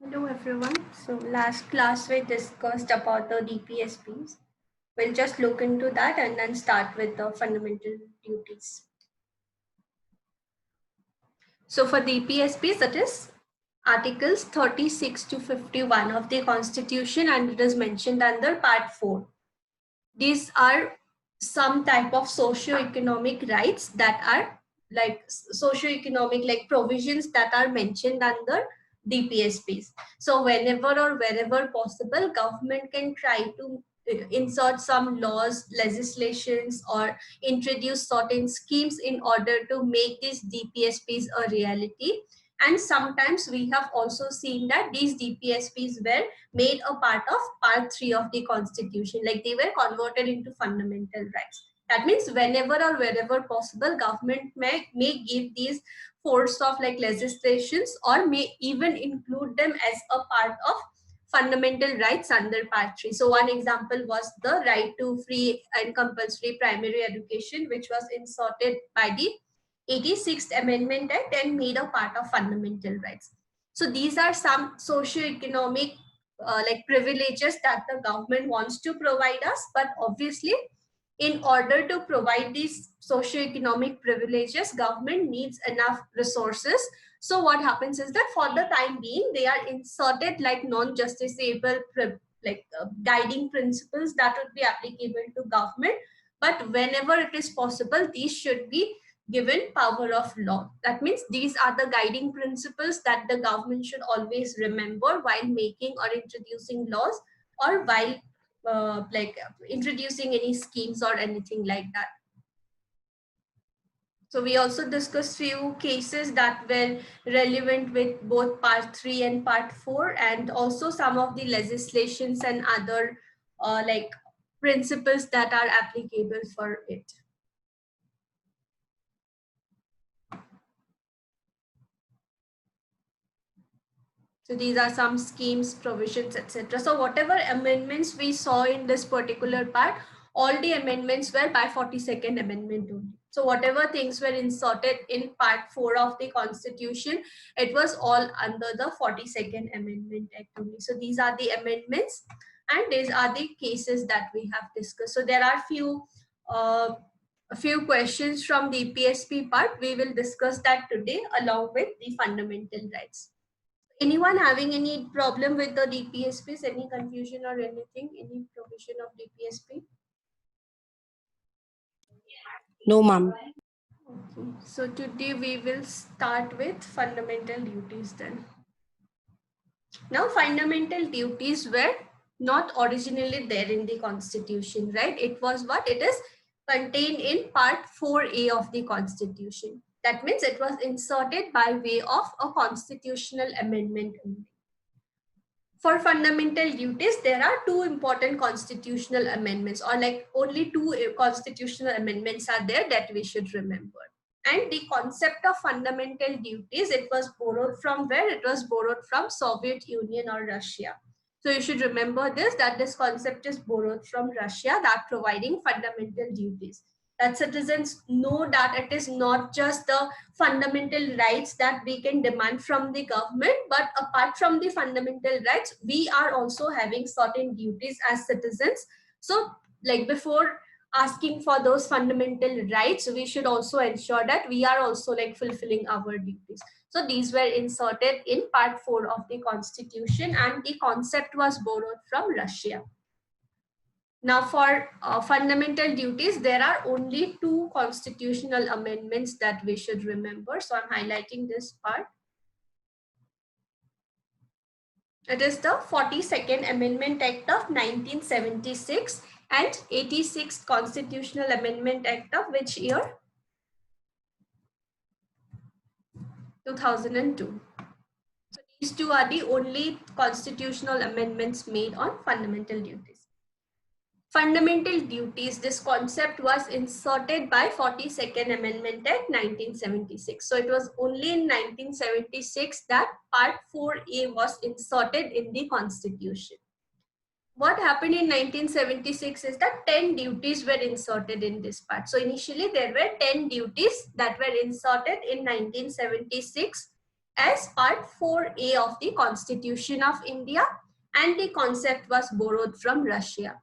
Hello everyone. So last class we discussed about the DPSPs. We'll just look into that and then start with the fundamental duties. So for DPSPs, that is Articles 36 to 51 of the Constitution, and it is mentioned under Part 4. These are some type of socio-economic rights that are like socio-economic like provisions that are mentioned under DPSPs. So whenever or wherever possible, government can try to insert some laws, legislations, or introduce certain schemes in order to make these DPSPs a reality. And sometimes we have also seen that these DPSPs were made a part of part 3 of the constitution, like they were converted into fundamental rights. That means whenever or wherever possible, government may give these force of like legislations or may even include them as a part of fundamental rights under part 3. So one example was the right to free and compulsory primary education, which was inserted by the 86th Amendment Act and made a part of fundamental rights. So these are some socio-economic like privileges that the government wants to provide us, but obviously in order to provide these socio-economic privileges, government needs enough resources. So what happens is that for the time being, they are inserted like non-justiciable guiding principles that would be applicable to government. But whenever it is possible, these should be given power of law. That means these are the guiding principles that the government should always remember while making or introducing laws, or while introducing any schemes or anything like that. So we also discussed few cases that were relevant with both part 3 and part 4, and also some of the legislations and other principles that are applicable for it. So these are some schemes, provisions, etc. So whatever amendments we saw in this particular part, all the amendments were by 42nd Amendment only. So whatever things were inserted in part 4 of the Constitution, it was all under the 42nd Amendment Act only. So these are the amendments and these are the cases that we have discussed. So there are a few questions from the PSP part. We will discuss that today along with the fundamental rights. Anyone having any problem with the DPSPs, any confusion or anything, any provision of DPSP? No, ma'am. Okay, so today we will start with fundamental duties then. Now, fundamental duties were not originally there in the Constitution, right? It was what? It is contained in Part 4A of the Constitution. That means it was inserted by way of a constitutional amendment only. For fundamental duties, there are two important constitutional amendments, or like only two constitutional amendments are there that we should remember. And the concept of fundamental duties, it was borrowed from where? It was borrowed from Soviet Union or Russia. So you should remember this, that this concept is borrowed from Russia, that providing fundamental duties. That citizens know that it is not just the fundamental rights that we can demand from the government, but apart from the fundamental rights, we are also having certain duties as citizens. So like before asking for those fundamental rights, we should also ensure that we are also like fulfilling our duties. So these were inserted in part 4 of the Constitution, and the concept was borrowed from Russia. Now for fundamental duties, there are only two constitutional amendments that we should remember. So I'm highlighting this part. It is the 42nd Amendment Act of 1976 and 86th Constitutional Amendment Act of which year? 2002. So these two are the only constitutional amendments made on fundamental duties. Fundamental duties, this concept was inserted by 42nd Amendment Act 1976. So it was only in 1976 that Part 4A was inserted in the Constitution. What happened in 1976 is that 10 duties were inserted in this part. So initially there were 10 duties that were inserted in 1976. as part 4A of the Constitution of India, and the concept was borrowed from Russia.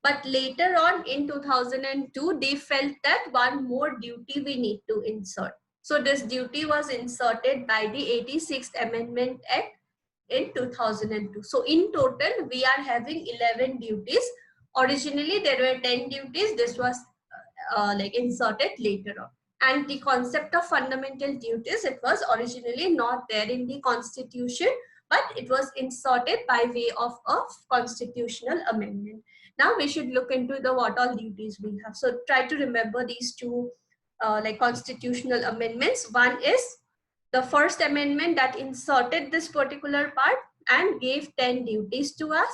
But later on in 2002, they felt that one more duty we need to insert. So this duty was inserted by the 86th Amendment Act in 2002. So in total, we are having 11 duties. Originally, there were 10 duties. This was like inserted later on. And the concept of fundamental duties, it was originally not there in the constitution, but it was inserted by way of a constitutional amendment. Now we should look into the what all duties we have. So try to remember these two like constitutional amendments. One is the first amendment that inserted this particular part and gave 10 duties to us.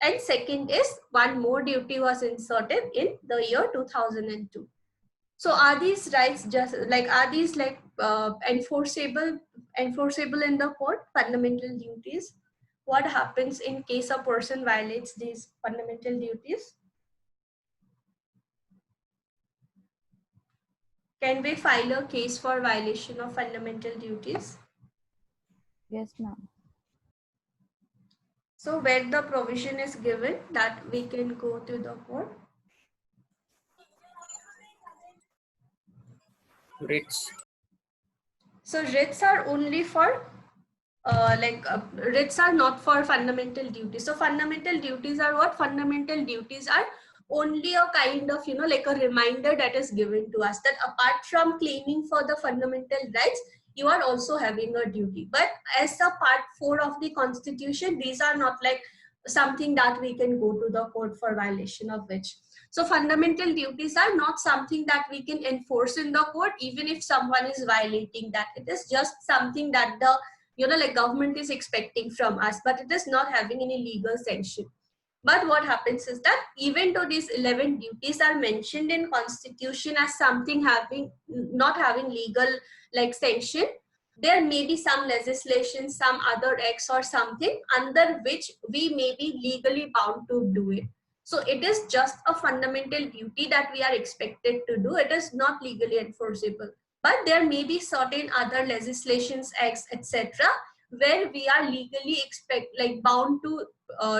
And second is one more duty was inserted in the year 2002. So are these rights just like, are these like enforceable in the court, fundamental duties? What happens in case a person violates these fundamental duties? Can we file a case for violation of fundamental duties? Yes, ma'am. So where the provision is given that we can go to the court? Writs. So writs are only for writs are not for fundamental duties. So fundamental duties are what? Fundamental duties are only a kind of, like a reminder that is given to us that apart from claiming for the fundamental rights, you are also having a duty. But as a part 4 of the constitution, these are not like something that we can go to the court for violation of which. So fundamental duties are not something that we can enforce in the court, even if someone is violating that. It is just something that the like government is expecting from us, but it is not having any legal sanction. But what happens is that even though these 11 duties are mentioned in constitution as something having not having legal like sanction, there may be some legislation, some other acts or something under which we may be legally bound to do it. So it is just a fundamental duty that we are expected to do. It is not legally enforceable. But there may be certain other legislations, acts, etc., where we are legally bound to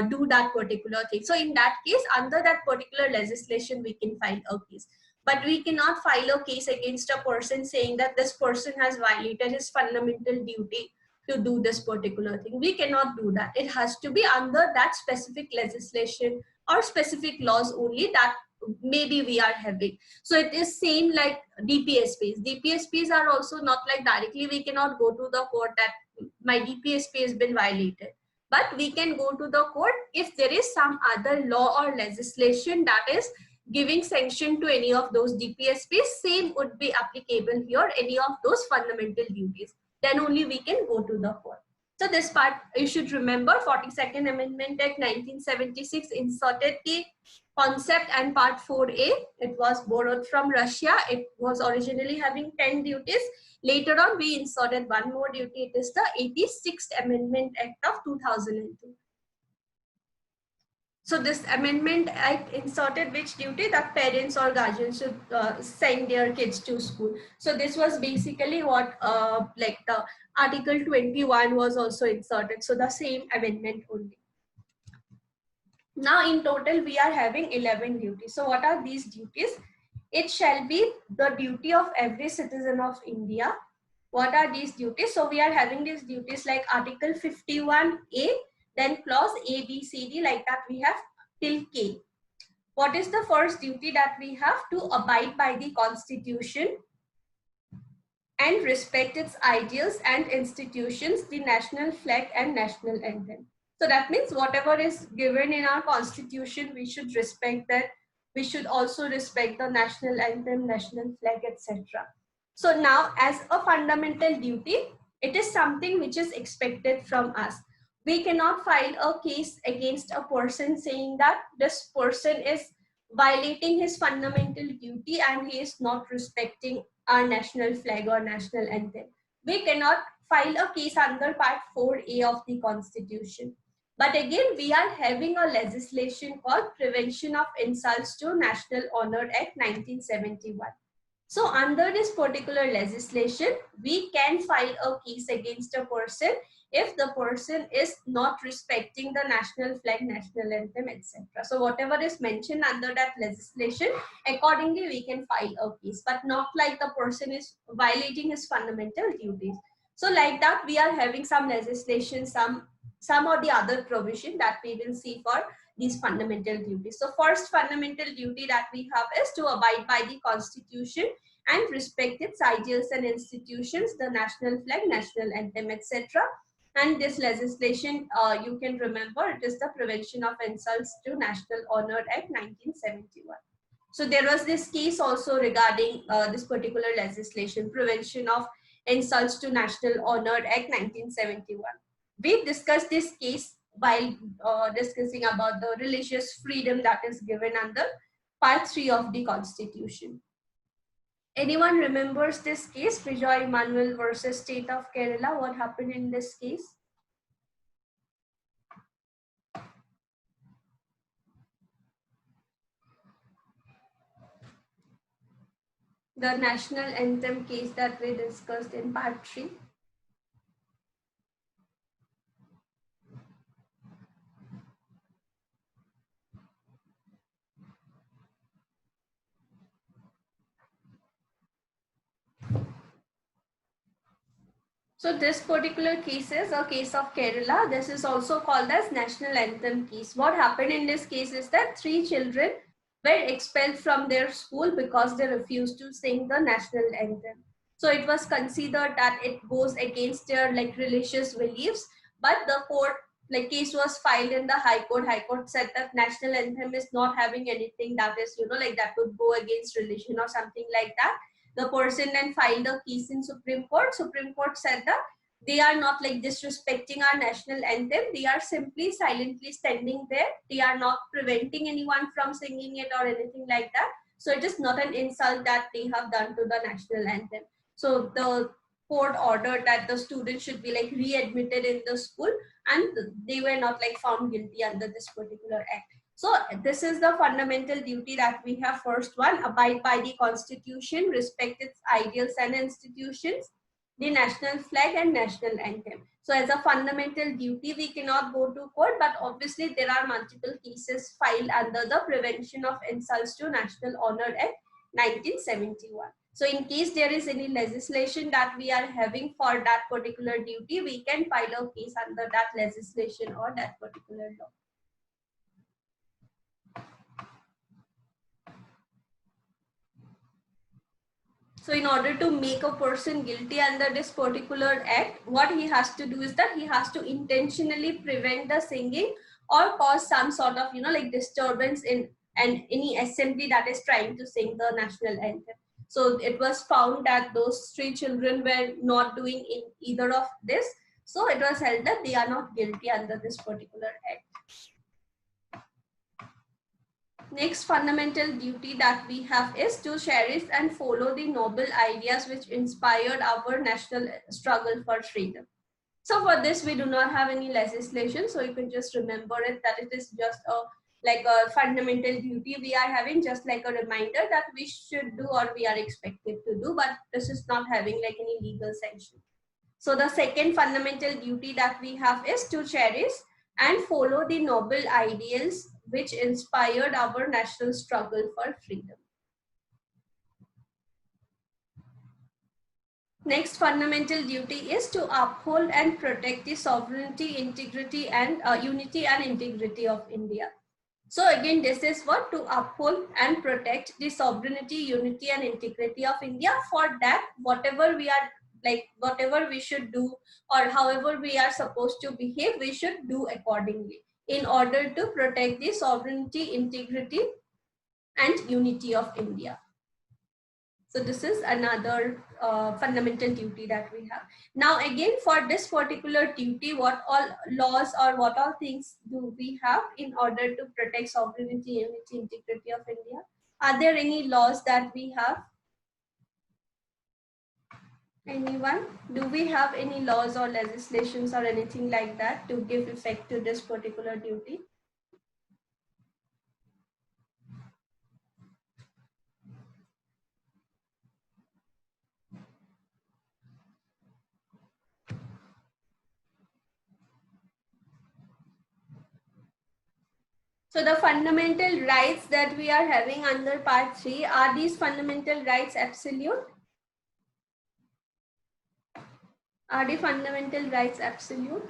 do that particular thing. So in that case, under that particular legislation, we can file a case. But we cannot file a case against a person saying that this person has violated his fundamental duty to do this particular thing. We cannot do that. It has to be under that specific legislation or specific laws only that maybe we are having. So it is same like DPSPs. DPSPs are also not like directly we cannot go to the court that my DPSP has been violated. But we can go to the court if there is some other law or legislation that is giving sanction to any of those DPSPs. Same would be applicable here, any of those fundamental duties. Then only we can go to the court. So this part you should remember, 42nd Amendment Act 1976 inserted the concept and part 4A. It was borrowed from Russia. It was originally having 10 duties. Later on, we inserted one more duty. It is the 86th Amendment Act of 2002. So this Amendment Act inserted which duty? That parents or guardians should send their kids to school. So this was basically what like the Article 21 was also inserted. So the same amendment only. Now in total, we are having 11 duties. So what are these duties? It shall be the duty of every citizen of India. What are these duties? So we are having these duties like Article 51A, then clause A, B, C, D, like that we have till K. What is the first duty that we have? To abide by the Constitution and respect its ideals and institutions, the national flag and national anthem. So that means whatever is given in our Constitution, we should respect that. We should also respect the national anthem, national flag, etc. So now as a fundamental duty, it is something which is expected from us. We cannot file a case against a person saying that this person is violating his fundamental duty and he is not respecting our national flag or national anthem. We cannot file a case under part 4A of the Constitution. But again, we are having a legislation called Prevention of Insults to National Honor Act 1971. So under this particular legislation, we can file a case against a person if the person is not respecting the national flag, national anthem, etc. So whatever is mentioned under that legislation, accordingly we can file a case, but not like the person is violating his fundamental duties. So like that, we are having some legislation, some or the other provision that we will see for these fundamental duties. So first fundamental duty that we have is to abide by the constitution and respect its ideals and institutions, the national flag, national anthem, etc. And this legislation, you can remember, it is the Prevention of Insults to National Honor Act 1971. So there was this case also regarding this particular legislation, Prevention of Insults to National Honor Act 1971. We discussed this case while discussing about the religious freedom that is given under Part 3 of the Constitution. Anyone remembers this case, Bijoy Emanuel versus State of Kerala? What happened in this case? The national anthem case that we discussed in Part 3. So this particular case is a case of Kerala. This is also called as national anthem case. What happened in this case is that 3 children were expelled from their school because they refused to sing the national anthem. So it was considered that it goes against their religious beliefs, but the court case was filed in the High Court. High Court said that national anthem is not having anything that is that would go against religion or something like that. The person then filed a case in Supreme Court. Supreme Court said that they are not disrespecting our national anthem. They are simply silently standing there. They are not preventing anyone from singing it or anything like that. So it is not an insult that they have done to the national anthem. So the court ordered that the students should be readmitted in the school, and they were not found guilty under this particular act. So this is the fundamental duty that we have. First one, abide by the constitution, respect its ideals and institutions, the national flag and national anthem. So as a fundamental duty, we cannot go to court, but obviously there are multiple cases filed under the Prevention of Insults to National Honor Act 1971. So in case there is any legislation that we are having for that particular duty, we can file a case under that legislation or that particular law. So in order to make a person guilty under this particular act, what he has to do is that he has to intentionally prevent the singing or cause some sort of, disturbance in any assembly that is trying to sing the national anthem. So it was found that those 3 children were not doing in either of this. So it was held that they are not guilty under this particular act. Next fundamental duty that we have is to cherish and follow the noble ideas which inspired our national struggle for freedom. So for this, we do not have any legislation. So you can just remember it that it is just a fundamental duty we are having, just like a reminder that we should do or we are expected to do, but this is not having any legal sanction. So the second fundamental duty that we have is to cherish and follow the noble ideals which inspired our national struggle for freedom. Next fundamental duty is to uphold and protect the sovereignty, integrity, and unity and integrity of India. So again, this is what to uphold and protect the sovereignty, unity, and integrity of India. For that, whatever we are whatever we should do or however we are supposed to behave, we should do accordingly in order to protect the sovereignty, integrity, and unity of India. So this is another fundamental duty that we have. Now again, for this particular duty, what all laws or what all things do we have in order to protect sovereignty, unity, integrity of India? Are there any laws that we have? Anyone? Do we have any laws or legislations or anything like that to give effect to this particular duty? So the fundamental rights that we are having under part 3, are these fundamental rights absolute? Are the fundamental rights absolute?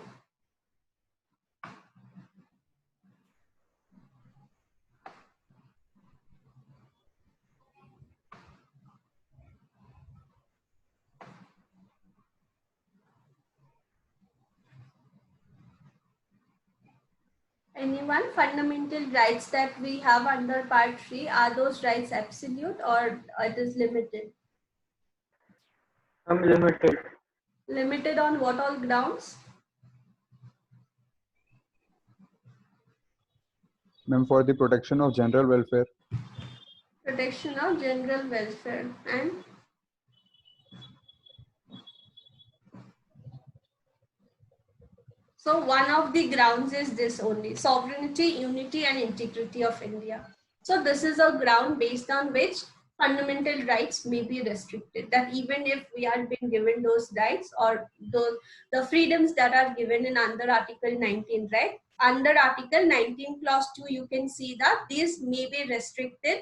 Anyone? Fundamental rights that we have under part 3, are those rights absolute or it is limited? Limited. Limited on what all grounds? Ma'am, for the protection of general welfare. Protection of general welfare. And so one of the grounds is this only: sovereignty, unity and integrity of India. So this is a ground based on which fundamental rights may be restricted, that even if we are being given those rights or the freedoms that are given in under Article 19, right? Under Article 19 clause 2, you can see that these may be restricted.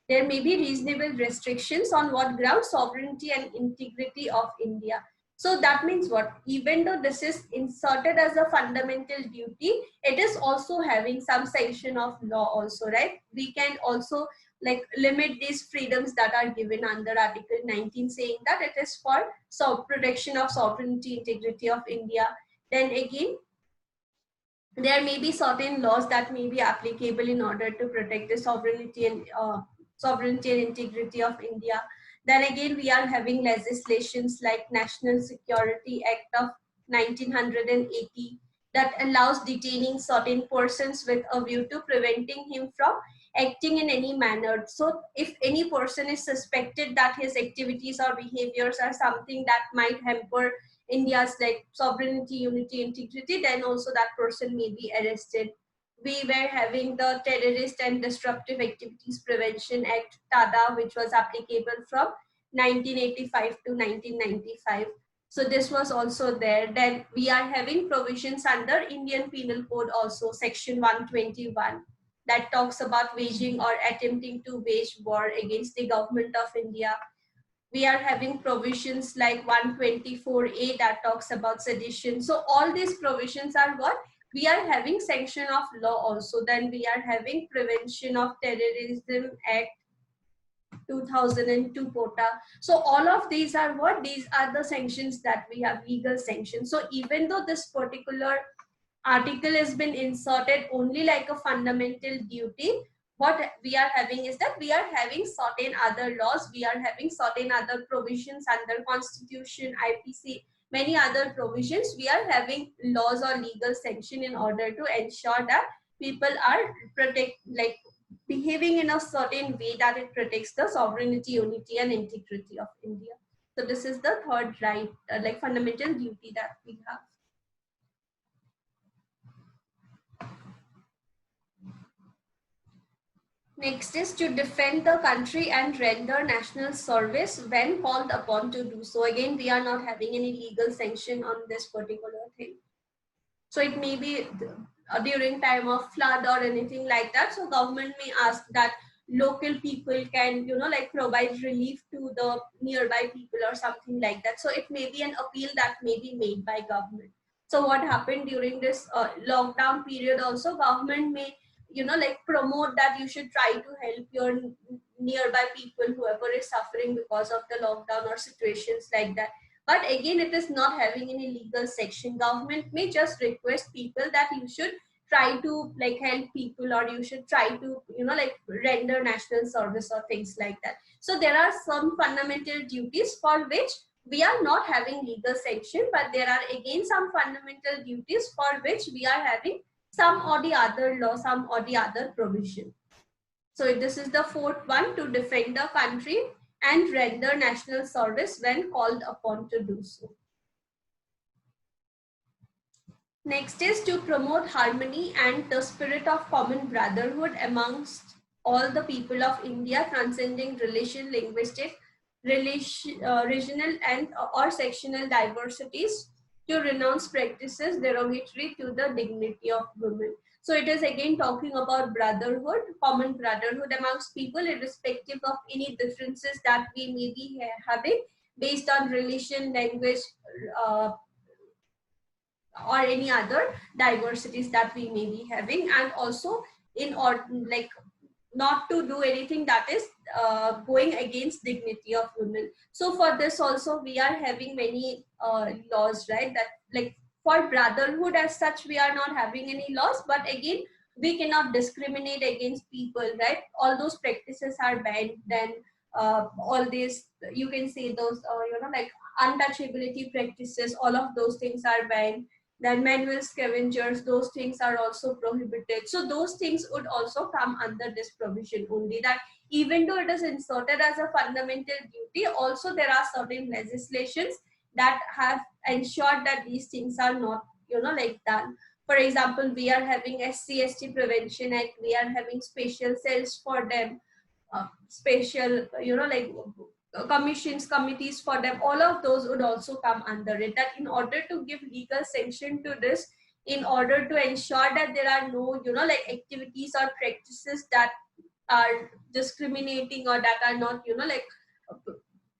There may be reasonable restrictions on what ground? Sovereignty and integrity of India. So that means what? Even though this is inserted as a fundamental duty, it is also having some sanction of law also, right? We can also like limit these freedoms that are given under Article 19, saying that it is for protection of sovereignty, integrity of India. Then again, there may be certain laws that may be applicable in order to protect the sovereignty and integrity of India. Then again, we are having legislations like National Security Act of 1980 that allows detaining certain persons with a view to preventing him from acting in any manner. So if any person is suspected that his activities or behaviors are something that might hamper India's like sovereignty, unity, integrity, then also that person may be arrested. We were having the Terrorist and Disruptive Activities Prevention Act, TADA, which was applicable from 1985 to 1995. So this was also there. Then we are having provisions under Indian Penal Code also, section 121, that talks about waging or attempting to wage war against the government of India. We are having provisions like 124A that talks about sedition. So all these provisions are what? We are having sanction of law also. Then we are having Prevention of Terrorism Act 2002 POTA. So all of these are what? These are the sanctions that we have, legal sanctions. So even though this particular article has been inserted only like a fundamental duty, what we are having is that we are having certain other laws, we are having certain other provisions under Constitution, IPC, many other provisions. We are having laws or legal sanction in order to ensure that people are behaving in a certain way that it protects the sovereignty, unity and integrity of India. So this is the third right, like fundamental duty that we have. Next is to defend the country and render national service when called upon to do so. Again, we are not having any legal sanction on this particular thing. So it may be during time of flood or anything like that. So government may ask that local people can, provide relief to the nearby people or something like that. So it may be an appeal that may be made by government. So what happened during this lockdown period also, government may promote that you should try to help your nearby people, whoever is suffering because of the lockdown or situations like that. But again, it is not having any legal section. Government may just request people that you should try to help people, or you should try to render national service or things like that. So there are some fundamental duties for which we are not having legal section, but there are again some fundamental duties for which we are having some or the other law, some or the other provision. So this is the fourth one: to defend the country and render national service when called upon to do so. Next is to promote harmony and the spirit of common brotherhood amongst all the people of India, transcending religion, linguistic, regional and or sectional diversities, to renounce practices derogatory to the dignity of women. So it is again talking about brotherhood, common brotherhood amongst people, irrespective of any differences that we may be having based on religion, language, uh, or any other diversities that we may be having, and also in or like not to do anything that is going against dignity of women. So for this also we are having many laws, right? That like for brotherhood as such we are not having any laws, but again we cannot discriminate against people, right? All those practices are banned. Then all these, you can say those like untouchability practices, all of those things are banned. Then manual scavengers, those things are also prohibited. So those things would also come under this provision only, that even though it is inserted as a fundamental duty, also there are certain legislations that have ensured that these things are not like done. For example, we are having SC/ST Prevention Act, we are having special cells for them, special like commissions, committees for them. All of those would also come under it, that in order to give legal sanction to this, in order to ensure that there are no like activities or practices that are discriminating or that are not like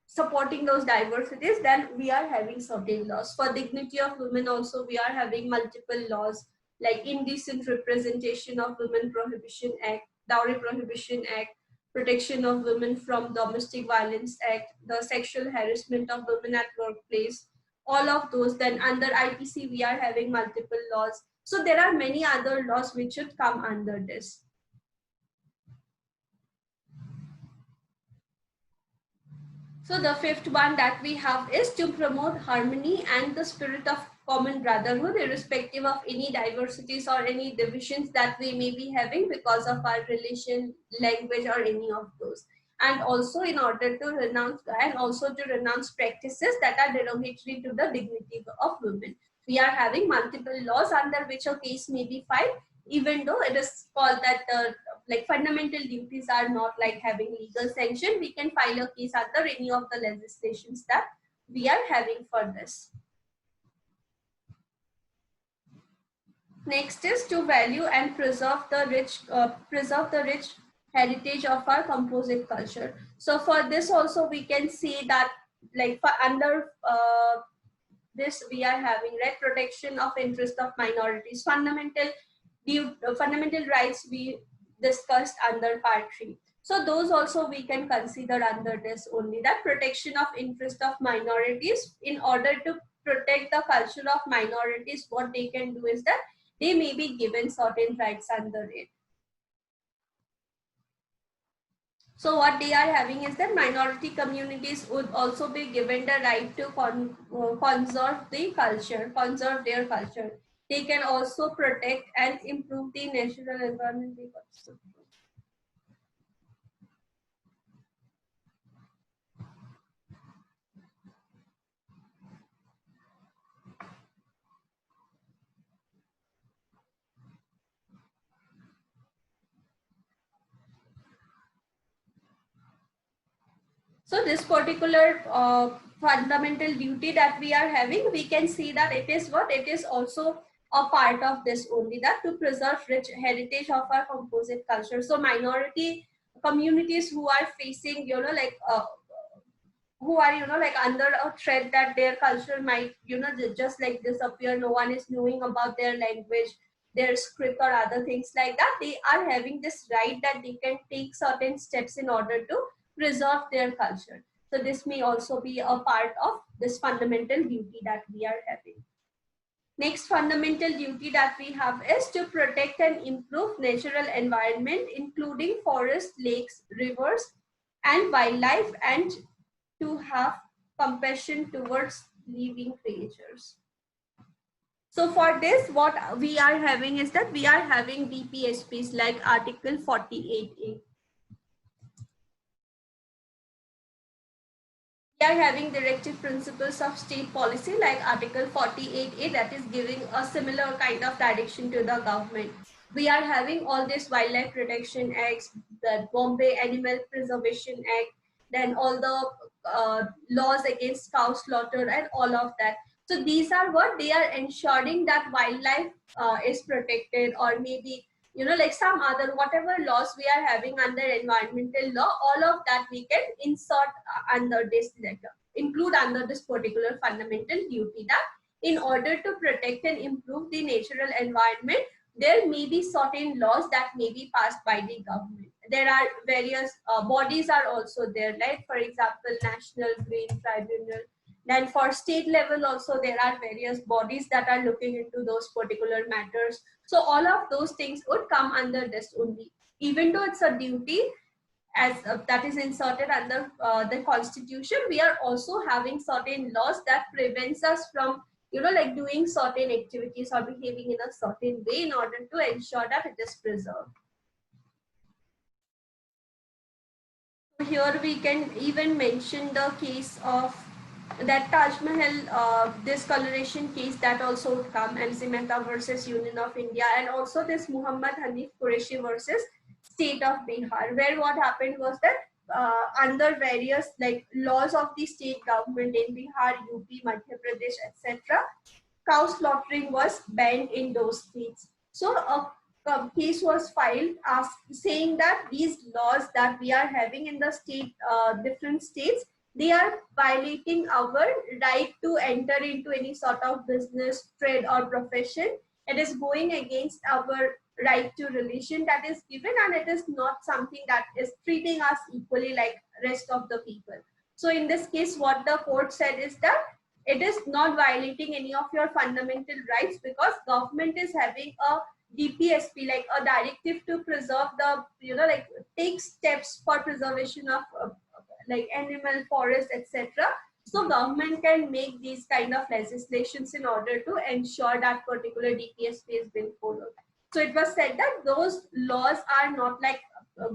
supporting those diversities, then we are having certain laws. For dignity of women also we are having multiple laws, like Indecent Representation of Women Prohibition Act, Dowry Prohibition Act, Protection of Women from Domestic Violence Act, the Sexual Harassment of Women at Workplace, all of those. Then under IPC we are having multiple laws. So there are many other laws which should come under this. So the fifth one that we have is to promote harmony and the spirit of common brotherhood, irrespective of any diversities or any divisions that we may be having because of our religion, language, or any of those. And also in order to renounce practices that are derogatory to the dignity of women. We are having multiple laws under which a case may be filed, even though it is called that like fundamental duties are not like having legal sanction. We can file a case under any of the legislations that we are having for this. Next is to value and preserve the rich heritage of our composite culture. So for this also we can see that like under this we are having, right, protection of interest of minorities, fundamental rights we discussed under part 3. So those also we can consider under this only, that protection of interest of minorities. In order to protect the culture of minorities, what they can do is that they may be given certain rights under it. So what they are having is that minority communities would also be given the right to conserve their culture. They can also protect and improve the natural environment. So this particular fundamental duty that we are having, we can see that it is what? It is also a part of this only, that to preserve rich heritage of our composite culture. So minority communities who are facing, like who are, like under a threat that their culture might, just like disappear. No one is knowing about their language, their script or other things like that. They are having this right that they can take certain steps in order to preserve their culture. So this may also be a part of this fundamental duty that we are having. Next fundamental duty that we have is to protect and improve natural environment, including forests, lakes, rivers, and wildlife, and to have compassion towards living creatures. So for this, what we are having is that we are having DPSPs like Article 48A. We are having directive principles of state policy like Article 48A, that is giving a similar kind of direction to the government. We are having all this Wildlife Protection Acts, the Bombay Animal Preservation Act, then all the laws against cow slaughter and all of that. So these are what they are ensuring that wildlife is protected, or maybe like some other whatever laws we are having under environmental law, all of that we can insert under this letter, include under this particular fundamental duty, that in order to protect and improve the natural environment, there may be certain laws that may be passed by the government. There are various bodies are also there, like for example National Green Tribunal. Then for state level also there are various bodies that are looking into those particular matters. So all of those things would come under this only, even though it's a duty as that is inserted under the constitution. We are also having certain laws that prevents us from like doing certain activities or behaving in a certain way in order to ensure that it is preserved. Here we can even mention the case of that Taj Mahal discoloration case that also would come, MC Mehta versus Union of India, and also this Muhammad Hanif Qureshi versus State of Bihar, where what happened was that under various like laws of the state government in Bihar, UP, Madhya Pradesh, etc., cow slaughtering was banned in those states. So a case was filed saying that these laws that we are having in the state, different states, they are violating our right to enter into any sort of business, trade, or profession. It is going against our right to religion that is given, and it is not something that is treating us equally like rest of the people. So in this case, what the court said is that it is not violating any of your fundamental rights, because government is having a DPSP, like a directive to preserve the, like take steps for preservation of like animal, forest, etc. So government can make these kind of legislations in order to ensure that particular DPSP has been followed. So it was said that those laws are not like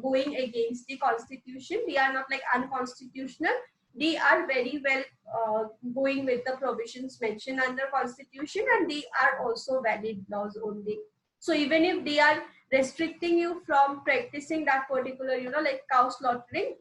going against the constitution. They are not like unconstitutional. They are very well going with the provisions mentioned under constitution, and they are also valid laws only. So even if they are restricting you from practicing that particular, like cow slaughtering,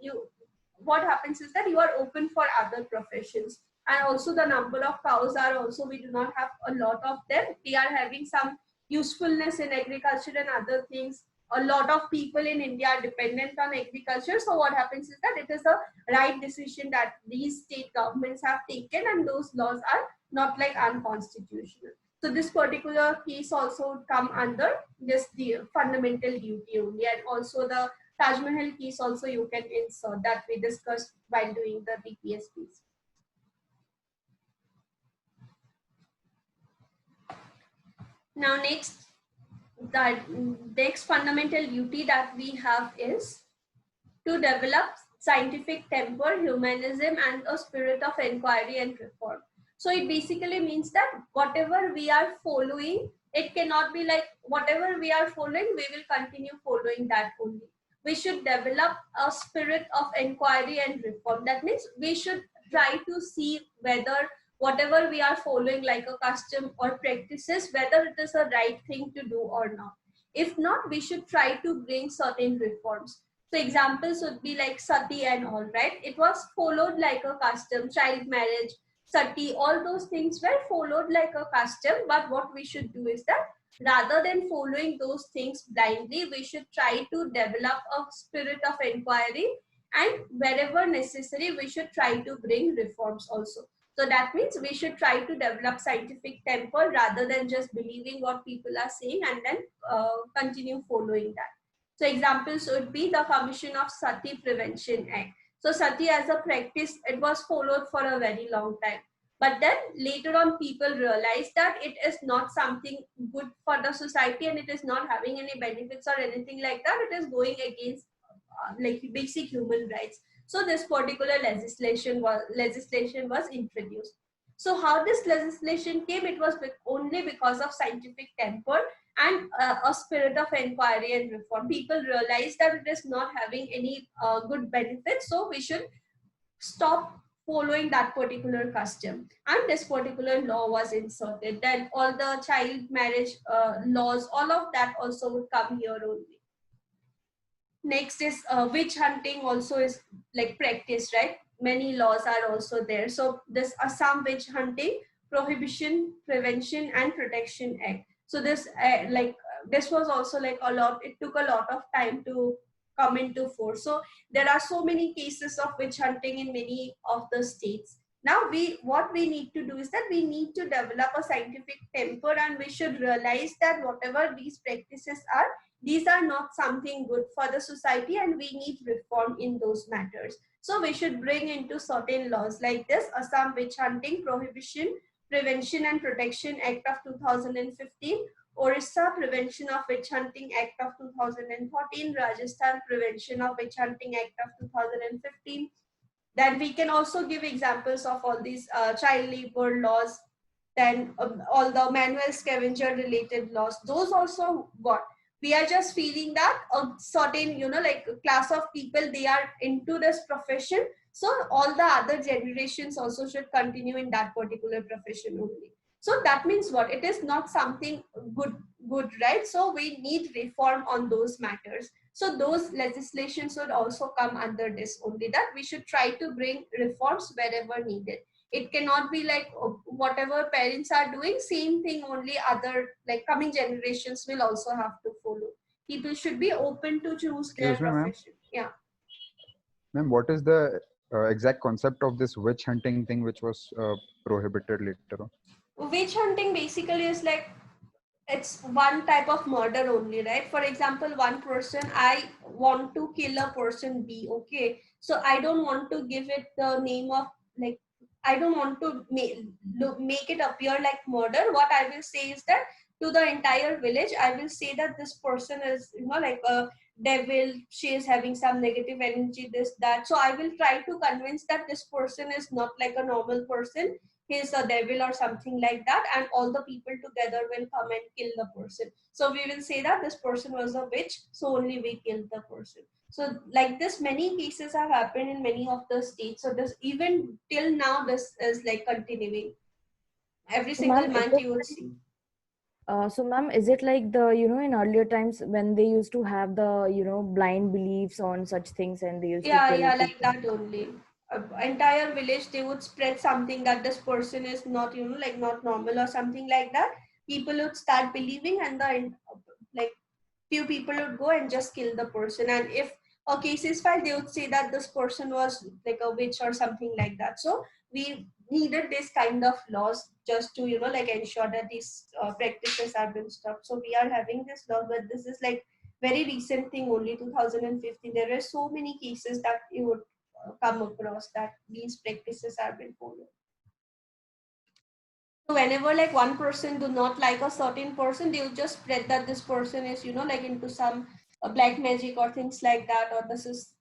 what happens is that you are open for other professions. And also the number of cows are also, we do not have a lot of them. They are having some usefulness in agriculture and other things. A lot of people in India are dependent on agriculture. So what happens is that it is a right decision that these state governments have taken, and those laws are not like unconstitutional. So this particular case also would come under this the fundamental duty only, and also the Taj Mahal case also you can insert that we discussed while doing the DPSPs. Now the next fundamental duty that we have is to develop scientific temper, humanism, and a spirit of inquiry and reform. So it basically means that whatever we are following, it cannot be like whatever we are following, we will continue following that only. We should develop a spirit of inquiry and reform. That means we should try to see whether whatever we are following like a custom or practices, whether it is a right thing to do or not. If not, we should try to bring certain reforms. So examples would be like sati and all, right? It was followed like a custom, child marriage, sati, all those things were followed like a custom. But what we should do is that rather than following those things blindly, we should try to develop a spirit of inquiry, and wherever necessary, we should try to bring reforms also. So that means we should try to develop scientific temper rather than just believing what people are saying and then continue following that. So examples would be the Commission of Sati Prevention Act. So sati as a practice, it was followed for a very long time. But then later on, people realized that it is not something good for the society, and it is not having any benefits or anything like that. It is going against like basic human rights. So this particular legislation was introduced. So how this legislation came? It was only because of scientific temper and a spirit of inquiry and reform. People realized that it is not having any good benefits, so we should stop following that particular custom, and this particular law was inserted. Then all the child marriage laws, all of that also would come here only. Next is witch hunting also is like practice, right? Many laws are also there. So this Assam witch hunting Prohibition, Prevention and Protection Act. So this this was also like a lot, it took a lot of time to come into force. So there are so many cases of witch hunting in many of the states. Now what we need to do is that we need to develop a scientific temper, and we should realize that whatever these practices are, these are not something good for the society, and we need reform in those matters. So we should bring into certain laws like this Assam Witch Hunting Prohibition, Prevention and Protection Act of 2015, Orissa Prevention of Witch Hunting Act of 2014, Rajasthan Prevention of Witch Hunting Act of 2015. Then we can also give examples of all these child labor laws, then all the manual scavenger related laws, those also got. We are just feeling that a certain, like class of people, they are into this profession, so all the other generations also should continue in that particular profession only. So that means what, it is not something good, right? So we need reform on those matters. So those legislations would also come under this only, that we should try to bring reforms wherever needed. It cannot be like whatever parents are doing, same thing only other like coming generations will also have to follow. People should be open to choose their Excuse me, ma'am. profession. Yeah. Ma'am, what is the exact concept of this witch hunting thing which was prohibited later on? Witch hunting basically is like, it's one type of murder only, right? For example, one person, I want to kill a person B, okay? So I don't want to give it the name of like, I don't want to make it appear like murder. What I will say is that to the entire village, I will say that this person is, like a devil, she is having some negative energy, this, that. So I will try to convince that this person is not like a normal person, he's a devil or something like that, and all the people together will come and kill the person. So we will say that this person was a witch, so only we killed the person. So like this, many cases have happened in many of the states. So this, even till now, this is like continuing. Every single Ma'am, month you would see. so ma'am, is it like the, in earlier times when they used to have the, blind beliefs on such things and they used to Yeah, kill like people? that only. Entire village, they would spread something that this person is not, like not normal or something like that. People would start believing, and the like few people would go and just kill the person. And if a case is filed, they would say that this person was like a witch or something like that. So we needed this kind of laws just to, like ensure that these practices are being stopped. So we are having this law, but this is like very recent thing only, 2015. There are so many cases that you would come across that these practices are being followed. So whenever like one person do not like a certain person, they will just spread that this person is, like into some black magic or things like that, or this is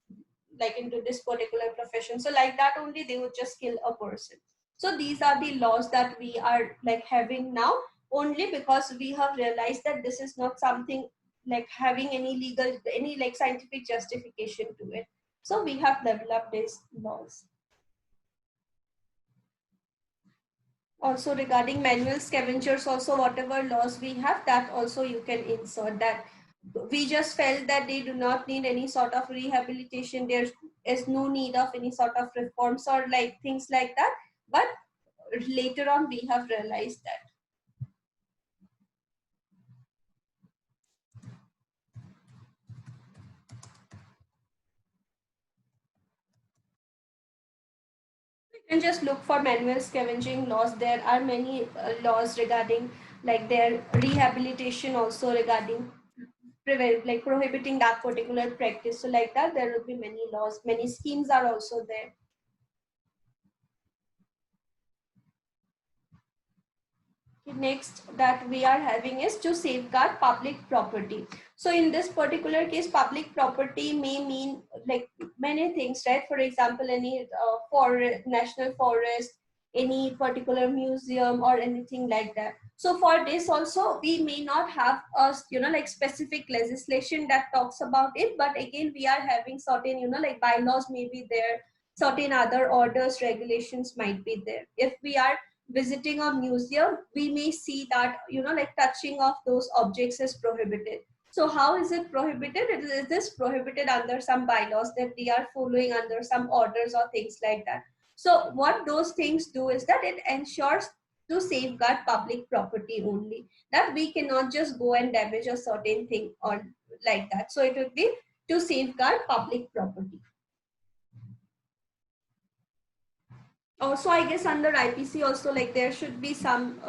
like into this particular profession. So like that only, they would just kill a person. So these are the laws that we are like having now, only because we have realized that this is not something like having any legal, any like scientific justification to it. So we have developed these laws. Also regarding manual scavengers, also whatever laws we have, that also you can insert that. We just felt that they do not need any sort of rehabilitation, there is no need of any sort of reforms or like things like that, but later on we have realized that. You can just look for manual scavenging laws. There are many laws regarding like their rehabilitation, also regarding like prohibiting that particular practice. So like that, there will be many laws, many schemes are also there. Next that we are having is to safeguard public property. So in this particular case, public property may mean like many things, right? For example, any forest, national forest, any particular museum or anything like that. So for this also, we may not have a like specific legislation that talks about it, but again we are having certain like bylaws may be there, certain other orders, regulations might be there. If we are visiting a museum, we may see that like touching of those objects is prohibited. So how is it prohibited? Is this prohibited under some bylaws that we are following, under some orders or things like that? So what those things do is that it ensures to safeguard public property only, that we cannot just go and damage a certain thing or like that. So it would be to safeguard public property. Also, I guess under IPC also, like there should be some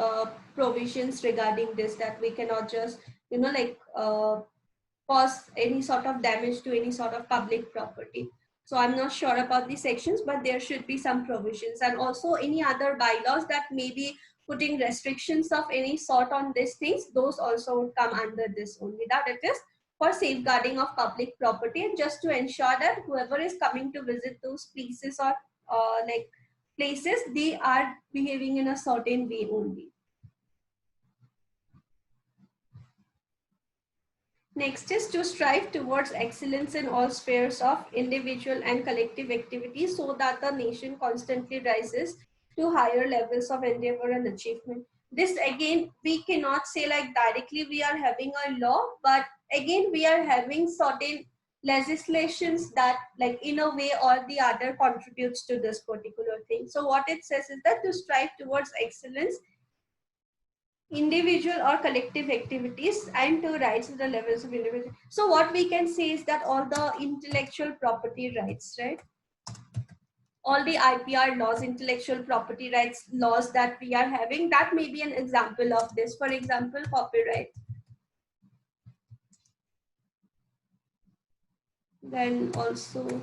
provisions regarding this, that we cannot just, you know, like cause any sort of damage to any sort of public property. So I'm not sure about the sections, but there should be some provisions. And also any other bylaws that may be putting restrictions of any sort on these things, those also would come under this only, that it is for safeguarding of public property, and just to ensure that whoever is coming to visit those places or like places, they are behaving in a certain way only. Next is to strive towards excellence in all spheres of individual and collective activities, so that the nation constantly rises to higher levels of endeavor and achievement. This again, we cannot say like directly we are having a law, but again we are having certain legislations that like in a way or the other contributes to this particular thing. So what it says is that to strive towards excellence individual or collective activities and to rise to the levels of individual. So what we can say is that all the intellectual property rights, right? All the IPR laws, intellectual property rights laws that we are having, that may be an example of this. For example, copyright. Then also,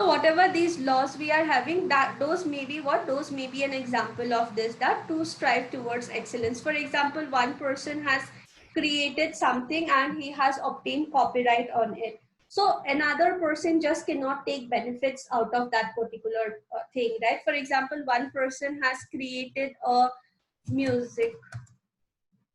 so whatever these laws we are having, that those may be what, those may be an example of this, that to strive towards excellence. For example, one person has created something and he has obtained copyright on it. So another person just cannot take benefits out of that particular thing, right? For example, one person has created a music,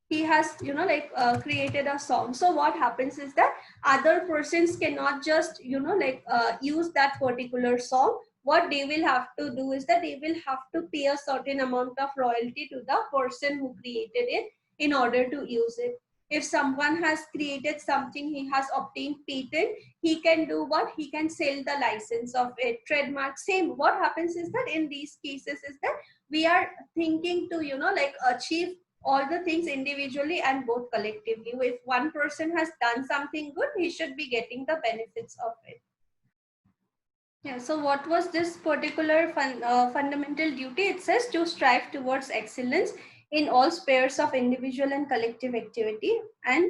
he has, you know, like created a song. So what happens is that other persons cannot just, you know, like use that particular song. What they will have to do is that they will have to pay a certain amount of royalty to the person who created it in order to use it. If someone has created something, he has obtained patent, he can do what, he can sell the license of it, trademark, same. What happens is that in these cases is that we are thinking to, you know, like achieve all the things individually and both collectively. If one person has done something good, he should be getting the benefits of it. Yeah, so what was this particular fundamental duty? It says to strive towards excellence in all spheres of individual and collective activity, and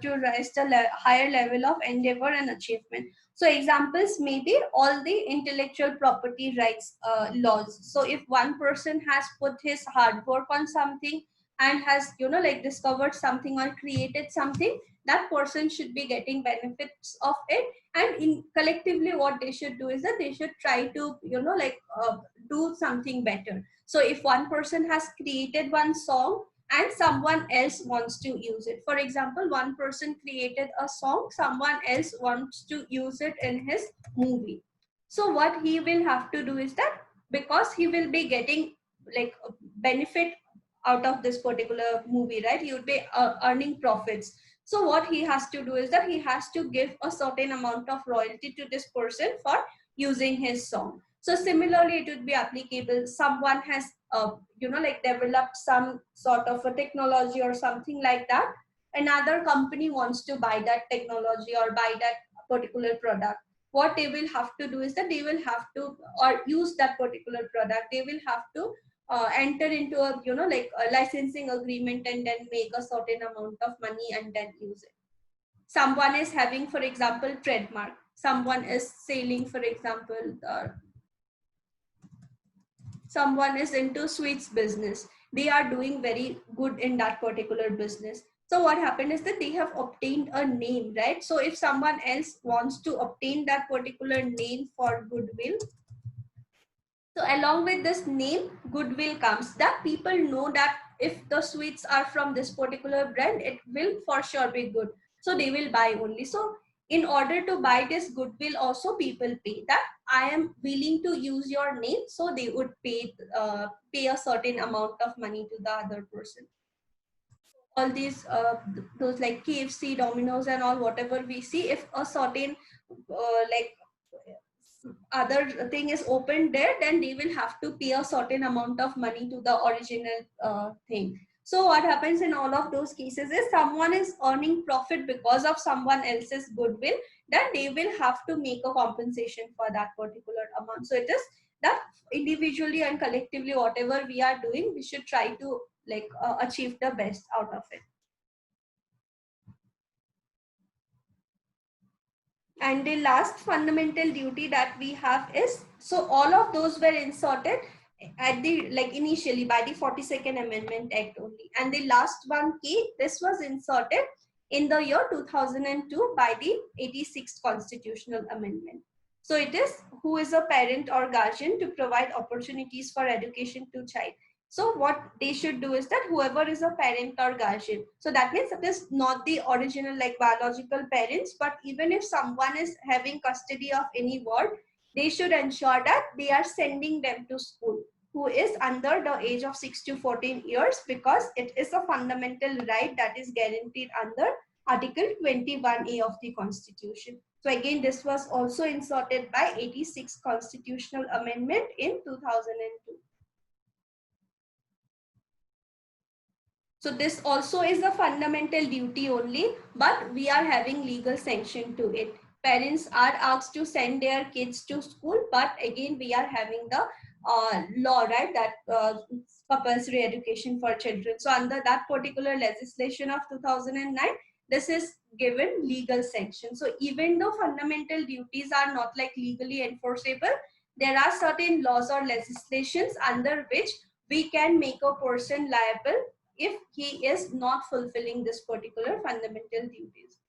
to rise the higher level of endeavor and achievement. So examples may be all the intellectual property rights laws. So if one person has put his hard work on something and has, you know, like discovered something or created something, that person should be getting benefits of it. And in collectively what they should do is that they should try to, you know, like do something better. So if one person has created one song and someone else wants to use it, for example, one person created a song, someone else wants to use it in his movie. So what he will have to do is that, because he will be getting like a benefit out of this particular movie, right? He would be earning profits. So what he has to do is that he has to give a certain amount of royalty to this person for using his song. So similarly, it would be applicable. Someone has, you know, like developed some sort of a technology or something like that. Another company wants to buy that technology or buy that particular product. What they will have to do is that they will have to, or use that particular product, they will have to enter into a, you know, like a licensing agreement and then make a certain amount of money and then use it. Someone is having, for example, trademark. Someone is selling, for example, someone is into sweets business. They are doing very good in that particular business. So what happened is that they have obtained a name, right? So if someone else wants to obtain that particular name for goodwill, so along with this name, goodwill comes, that people know that if the sweets are from this particular brand, it will for sure be good. So they will buy only. So in order to buy this goodwill also, people pay, that I am willing to use your name. So they would pay a certain amount of money to the other person. All these, those like KFC, Domino's and all, whatever we see, if a certain like other thing is open there, then they will have to pay a certain amount of money to the original thing. So what happens in all of those cases is someone is earning profit because of someone else's goodwill, then they will have to make a compensation for that particular amount. So it is that individually and collectively, whatever we are doing, we should try to like achieve the best out of it. And the last fundamental duty that we have is, so all of those were inserted at the like initially by the 42nd Amendment Act only, and the last one key, this was inserted in the year 2002 by the 86th Constitutional Amendment. So it is who is a parent or guardian to provide opportunities for education to child. So what they should do is that whoever is a parent or guardian, so that means it is not the original like biological parents, but even if someone is having custody of any ward, they should ensure that they are sending them to school who is under the age of 6 to 14 years, because it is a fundamental right that is guaranteed under Article 21A of the Constitution. So again, this was also inserted by 86th Constitutional Amendment in 2002. So this also is a fundamental duty only, but we are having legal sanction to it. Parents are asked to send their kids to school, but again, we are having the law, right, that compulsory education for children. So under that particular legislation of 2009, this is given legal sanction. So even though fundamental duties are not like legally enforceable, there are certain laws or legislations under which we can make a person liable if he is not fulfilling this particular fundamental duties.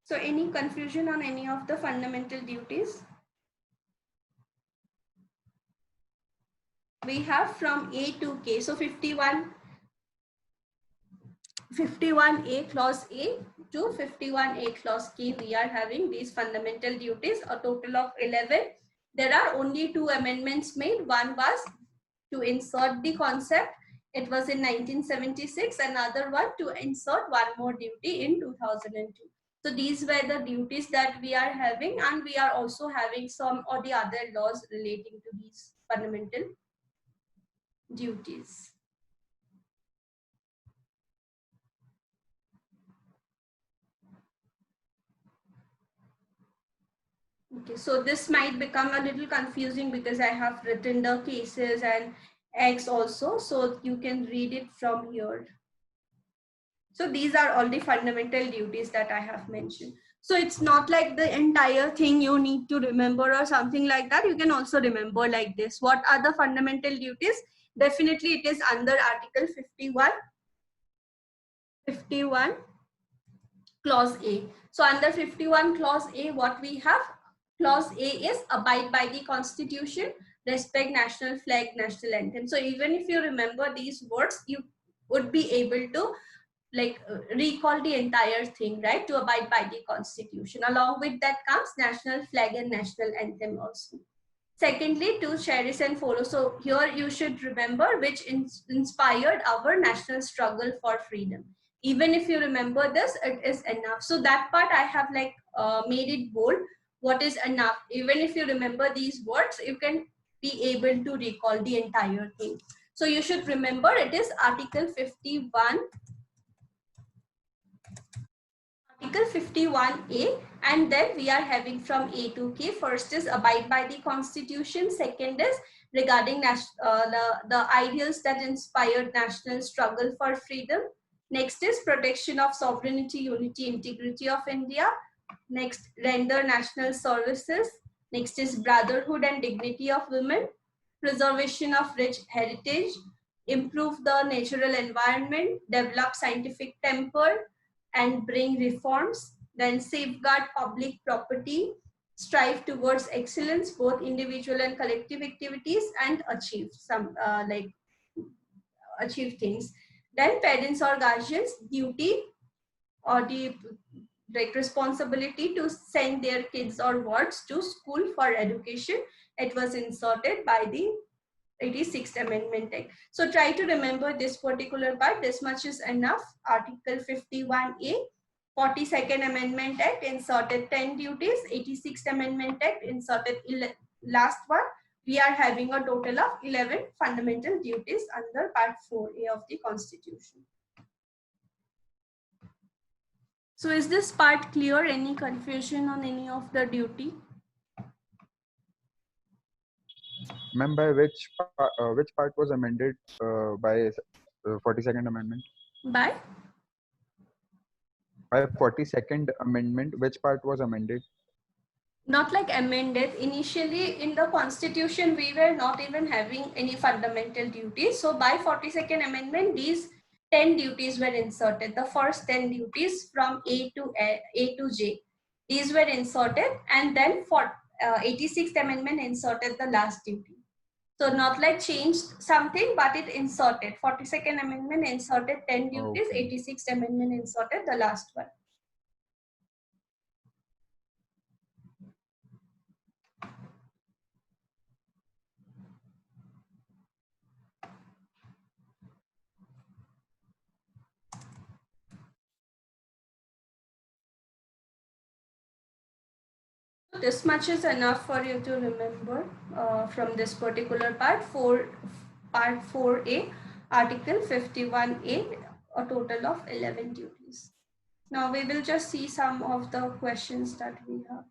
So any confusion on any of the fundamental duties? We have from A to K. So 51A clause A to 51A clause K, we are having these fundamental duties, a total of 11. There are only 2 amendments made. One was to insert the concept. It was in 1976. Another one to insert one more duty in 2002. So these were the duties that we are having, and we are also having some or the other laws relating to these fundamental duties. Okay, so this might become a little confusing because I have written the cases and X also, so you can read it from here. So these are all the fundamental duties that I have mentioned. So it's not like the entire thing you need to remember or something like that. You can also remember like this. What are the fundamental duties? Definitely it is under Article 51 clause A. So under 51 clause A, what we have? Clause A is abide by the Constitution, respect national flag, national anthem. So even if you remember these words, you would be able to like recall the entire thing, right? To abide by the Constitution. Along with that comes national flag and national anthem also. Secondly, to cherish and follow. So here you should remember which inspired our national struggle for freedom. Even if you remember this, it is enough. So that part I have like made it bold. What is enough? Even if you remember these words, you can be able to recall the entire thing. So you should remember it is Article 51. Article 51A, and then we are having from A to K. First is abide by the Constitution. Second is regarding the ideals that inspired national struggle for freedom. Next is protection of sovereignty, unity, integrity of India. Next, render national services. Next is brotherhood and dignity of women. Preservation of rich heritage. Improve the natural environment. Develop scientific temper and bring reforms. Then safeguard public property, strive towards excellence, both individual and collective activities, and achieve some achieve things. Then parents or guardians duty or the like responsibility to send their kids or wards to school for education. It was inserted by the 86th Amendment Act. So try to remember this particular part. This much is enough. Article 51A. 42nd Amendment Act inserted 10 duties. 86th Amendment Act inserted last one. We are having a total of 11 fundamental duties under Part 4A of the Constitution. So is this part clear? Any confusion on any of the duty? Ma'am, by which part was amended by 42nd Amendment? By? By 42nd Amendment, which part was amended? Not like amended. Initially in the Constitution, we were not even having any fundamental duties. So by 42nd Amendment, these 10 duties were inserted. The first 10 duties from A to J. These were inserted, and then for 86th Amendment inserted the last duty. So not like changed something, but it inserted. 42nd Amendment inserted 10 duties. Okay. 86th Amendment inserted the last one. This much is enough for you to remember from this particular part, part 4A, Article 51A, a total of 11 duties. Now we will just see some of the questions that we have.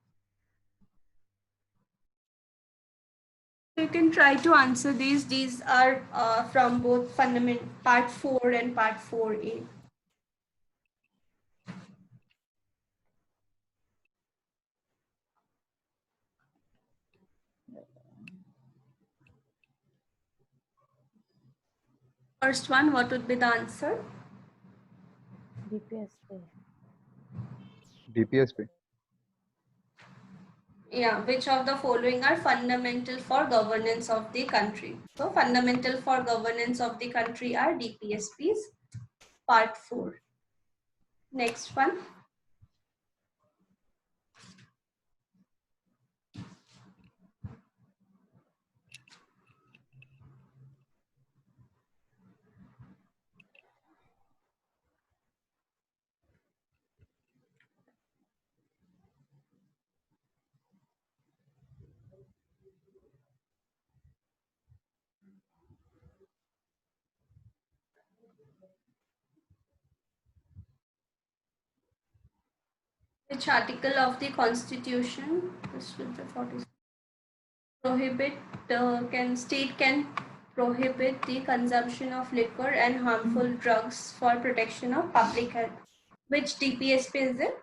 You can try to answer these. These are from both fundamental part 4 and part 4A. First one, what would be the answer? DPSP. DPSP. Yeah, which of the following are fundamental for governance of the country? So fundamental for governance of the country are DPSPs, part 4. Next one. Which article of the Constitution? This will be 40. Prohibit state can prohibit the consumption of liquor and harmful drugs for protection of public health. Which DPSP is it?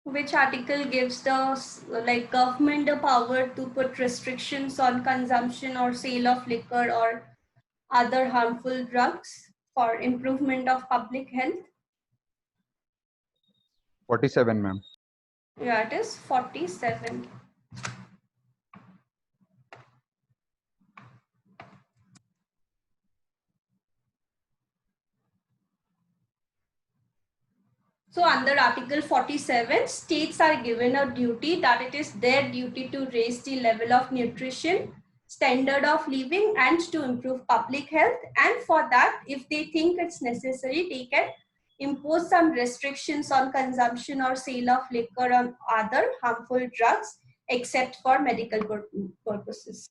Which article gives the government the power to put restrictions on consumption or sale of liquor or other harmful drugs for improvement of public health? 47, ma'am. Yeah, it is 47. So under Article 47, states are given a duty that it is their duty to raise the level of nutrition, standard of living, and to improve public health. And for that, if they think it's necessary, they can impose some restrictions on consumption or sale of liquor or other harmful drugs, except for medical purposes.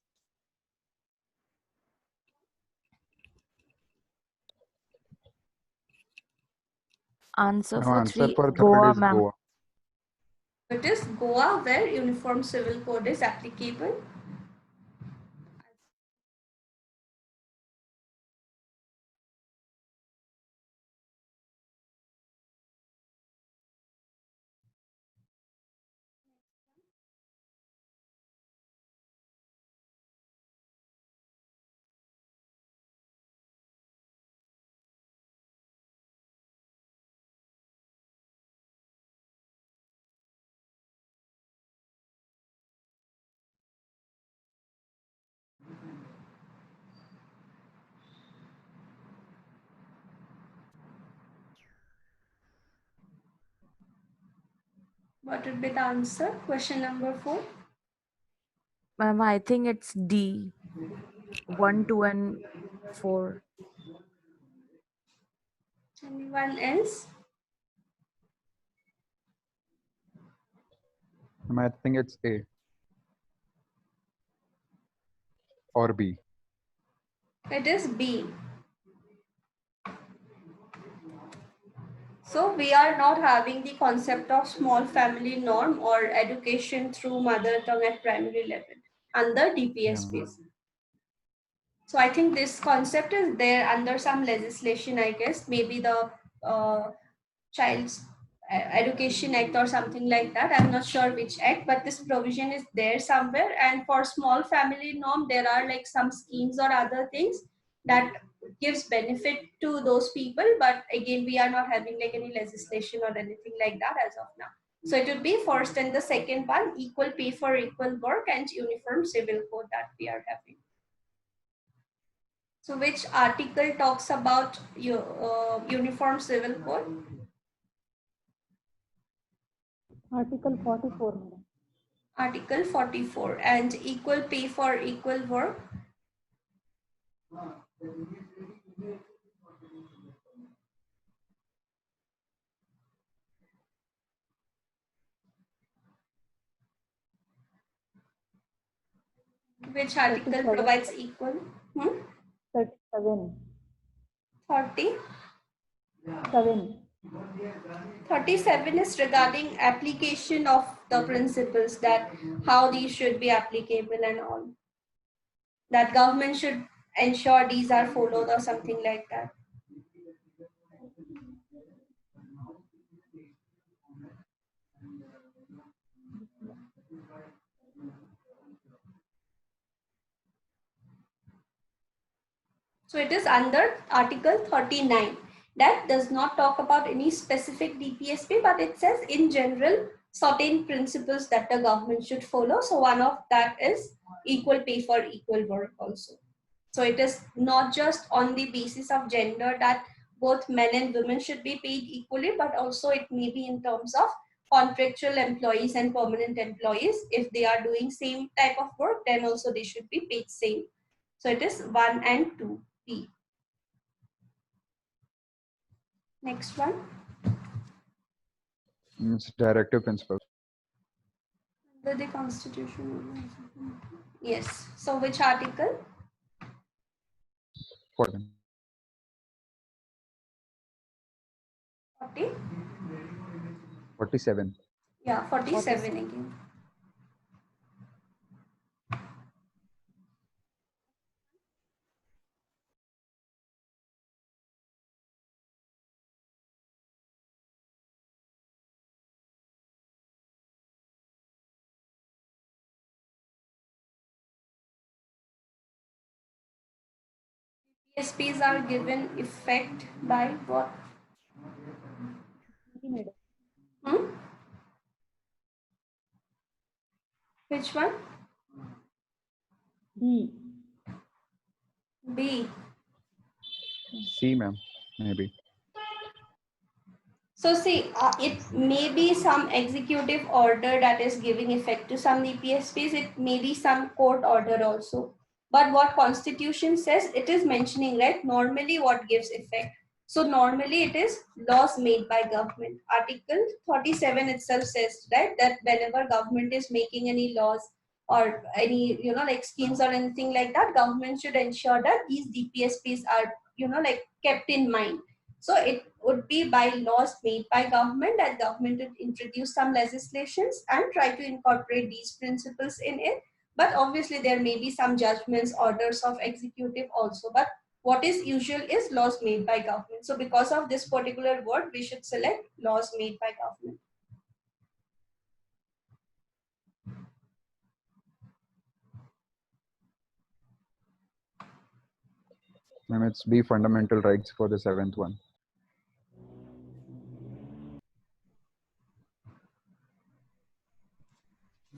Answer No, for answer 3, for third Goa, is ma'am. Goa. It is Goa, where Uniform Civil Code is applicable. What would be the answer? Question number 4. Ma'am, I think it's D. 1, 2, and 4. Anyone else? I think it's A or B. It is B. So we are not having the concept of small family norm or education through mother tongue at primary level under DPSPs. So I think this concept is there under some legislation, I guess, maybe the Child's Education Act or something like that. I'm not sure which act, but this provision is there somewhere. And for small family norm, there are like some schemes or other things that gives benefit to those people. But again, we are not having like any legislation or anything like that as of now. So it would be first and the second one, equal pay for equal work and uniform civil code that we are having. So which article talks about uniform civil code? Article 44, madam. Article 44, and equal pay for equal work. Which article 37. provides equal? 37. 30? 7. 37 is regarding application of the principles, that how these should be applicable and all. That government should ensure these are followed or something like that. So it is under Article 39. That does not talk about any specific DPSP, but it says in general certain principles that the government should follow. So one of that is equal pay for equal work also. So it is not just on the basis of gender that both men and women should be paid equally, but also it may be in terms of contractual employees and permanent employees. If they are doing same type of work, then also they should be paid same. So it is 1 and 2. P. Next one. It's directive principle. Under the Constitution. Yes. So which article? 40. 40? 47. Yeah, 47 again. PSPs are given effect by what? Hmm? Which one? B. B. C, ma'am. Maybe. So see, it may be some executive order that is giving effect to some DPSPs. It may be some court order also. But what Constitution says, it is mentioning, right? Normally what gives effect. So normally it is laws made by government. Article 37 itself says, right, that whenever government is making any laws or any, like schemes or anything like that, government should ensure that these DPSPs are, like kept in mind. So it would be by laws made by government that government would introduce some legislations and try to incorporate these principles in it. But obviously there may be some judgments, orders of executive also. But what is usual is laws made by government. So because of this particular word, we should select laws made by government. Ma'am, it's B, fundamental rights for the 7th one.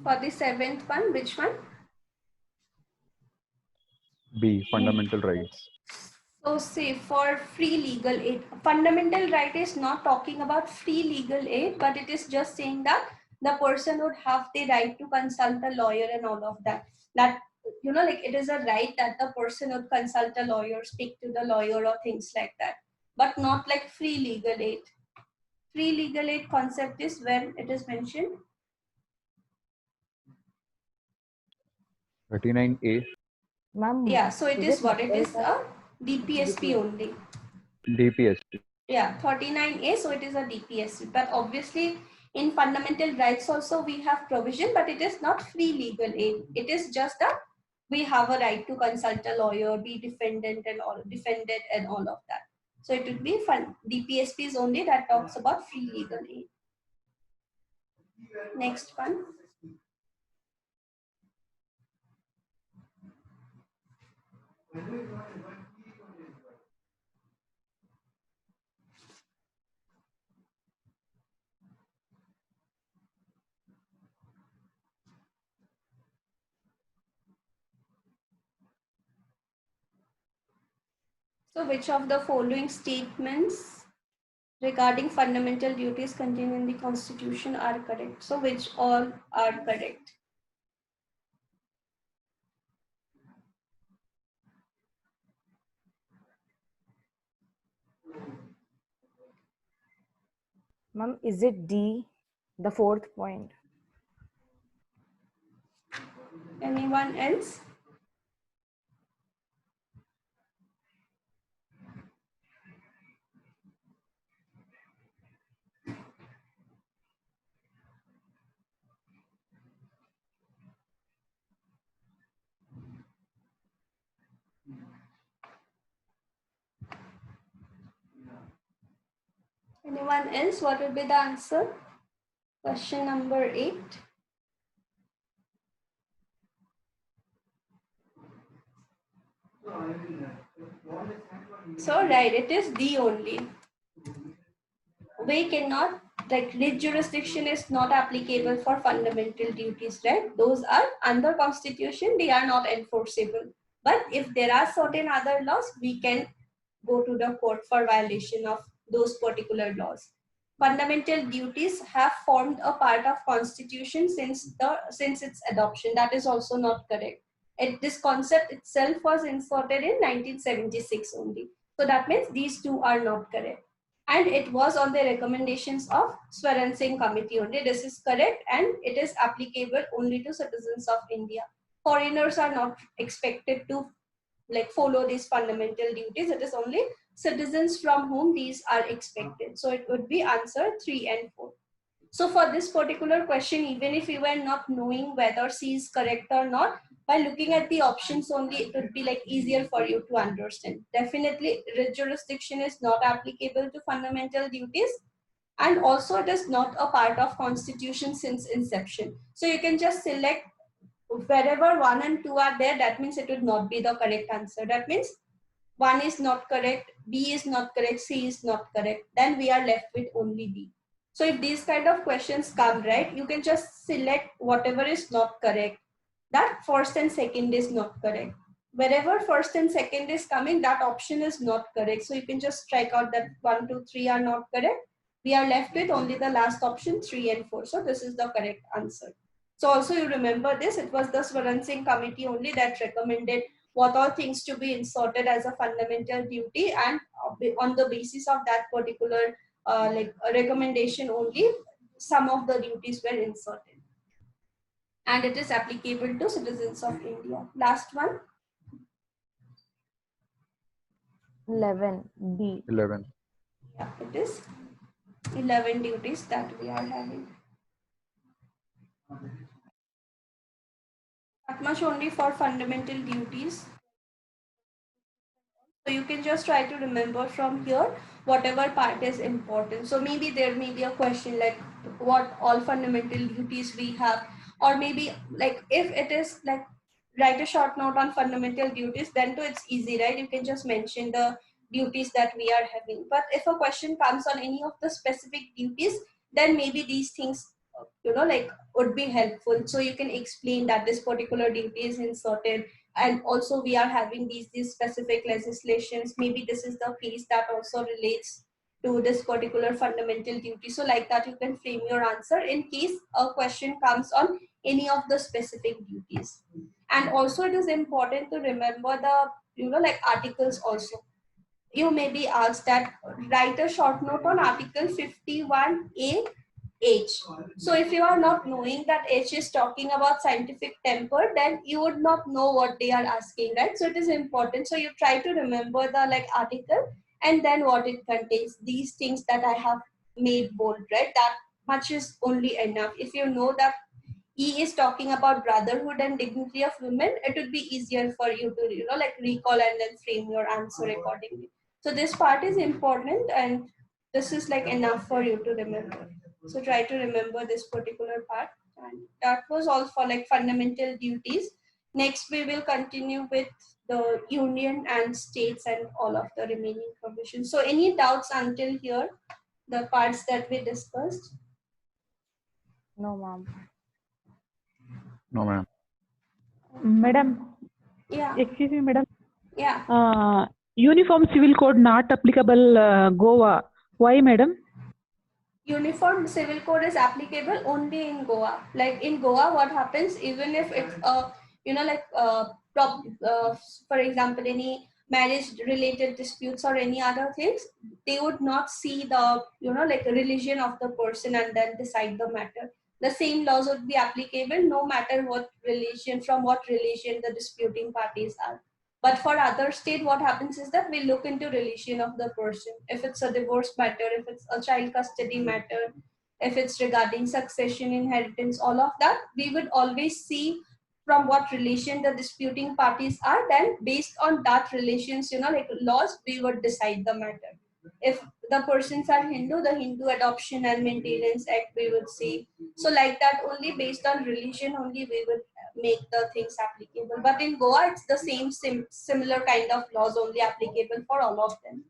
For the 7th one, which one? B, fundamental rights. So say for free legal aid, fundamental right is not talking about free legal aid, but it is just saying that the person would have the right to consult a lawyer and all of that. That, you know, like it is a right that the person would consult a lawyer, speak to the lawyer or things like that, but not like free legal aid. Free legal aid concept is when it is mentioned. 39A. Ma'am, Yeah, so it is what? It is mandatory? a DPSP only. DPSP. Yeah, 39A, so it is a DPSP. But obviously, in fundamental rights also we have provision, but it is not free legal aid. It is just that we have a right to consult a lawyer, be defended and all of that. So it would be fun. DPSP is only that talks about free legal aid. Next one. So which of the following statements regarding fundamental duties contained in the Constitution are correct? So which all are correct? Ma'am, is it D, the fourth point? Anyone else? Anyone else? What would be the answer? Question number 8. So right, it is D only. We cannot, like writ jurisdiction is not applicable for fundamental duties, right? Those are under Constitution, they are not enforceable. But if there are certain other laws, we can go to the court for violation of those particular laws. Fundamental duties have formed a part of Constitution since its adoption. That is also not correct. This concept itself was inserted in 1976 only. So that means these two are not correct. And it was on the recommendations of Swaran Singh committee only. This is correct, and it is applicable only to citizens of India. Foreigners are not expected to like follow these fundamental duties. It is only citizens from whom these are expected. So it would be answer 3 and 4. So for this particular question, even if you were not knowing whether C is correct or not, by looking at the options only, it would be like easier for you to understand. Definitely, writ jurisdiction is not applicable to fundamental duties, and also it is not a part of Constitution since inception. So you can just select wherever 1 and 2 are there. That means it would not be the correct answer. That means 1 is not correct, B is not correct, C is not correct. Then we are left with only D. So if these kind of questions come, right, you can just select whatever is not correct. That first and second is not correct. Wherever first and second is coming, that option is not correct. So you can just strike out that 1, 2, 3 are not correct. We are left with only the last option 3 and 4. So this is the correct answer. So also you remember this, it was the Swaran Singh committee only that recommended what all things to be inserted as a fundamental duty, and on the basis of that particular like a recommendation only, some of the duties were inserted, and it is applicable to citizens of India. Last one. 11, D. 11. Yeah, it is 11 duties that we are having. That much only for fundamental duties. So you can just try to remember from here whatever part is important. So maybe there may be a question like what all fundamental duties we have, or maybe like if it is like write a short note on fundamental duties, then too it's easy, right? You can just mention the duties that we are having. But if a question comes on any of the specific duties, then maybe these things like would be helpful. So you can explain that this particular duty is inserted, and also we are having these specific legislations. Maybe this is the piece that also relates to this particular fundamental duty. So like that, you can frame your answer in case a question comes on any of the specific duties. And also it is important to remember the, like articles also. You may be asked that write a short note on article 51A H. So if you are not knowing that H is talking about scientific temper, then you would not know what they are asking, right? So it is important. So you try to remember the like article and then what it contains. These things that I have made bold, right? That much is only enough. If you know that E is talking about brotherhood and dignity of women, it would be easier for you to, like recall and then frame your answer accordingly. So this part is important and this is like enough for you to remember. So try to remember this particular part. And that was all for like fundamental duties. Next, we will continue with the union and states and all of the remaining provisions. So any doubts until here, the parts that we discussed? No, ma'am. No, ma'am. Madam, Yeah, excuse me, madam. yeah. Uniform Civil Code not applicable Goa. Why, madam? Uniform civil code is applicable only in Goa. Like in Goa, what happens, even if it's for example, any marriage related disputes or any other things, they would not see the, like religion of the person and then decide the matter. The same laws would be applicable no matter what religion, from what religion the disputing parties are. But for other state, what happens is that we look into religion of the person. If it's a divorce matter, if it's a child custody matter, if it's regarding succession, inheritance, all of that, we would always see from what relation the disputing parties are. Then based on that relations, like laws, we would decide the matter. If the persons are Hindu, the Hindu Adoption and Maintenance Act, we would see. So like that, only based on religion only we would make the things applicable. But in Goa, it's the same similar kind of laws only applicable for all of them.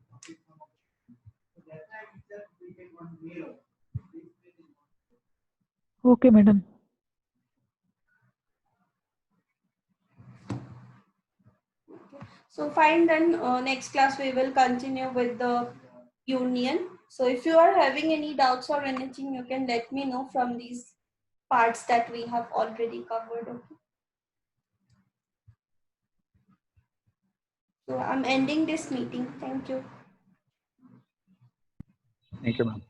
Okay, madam. So fine, then next class we will continue with the union. So if you are having any doubts or anything, you can let me know from these parts that we have already covered. Okay. So I'm ending this meeting. Thank you. Thank you, ma'am.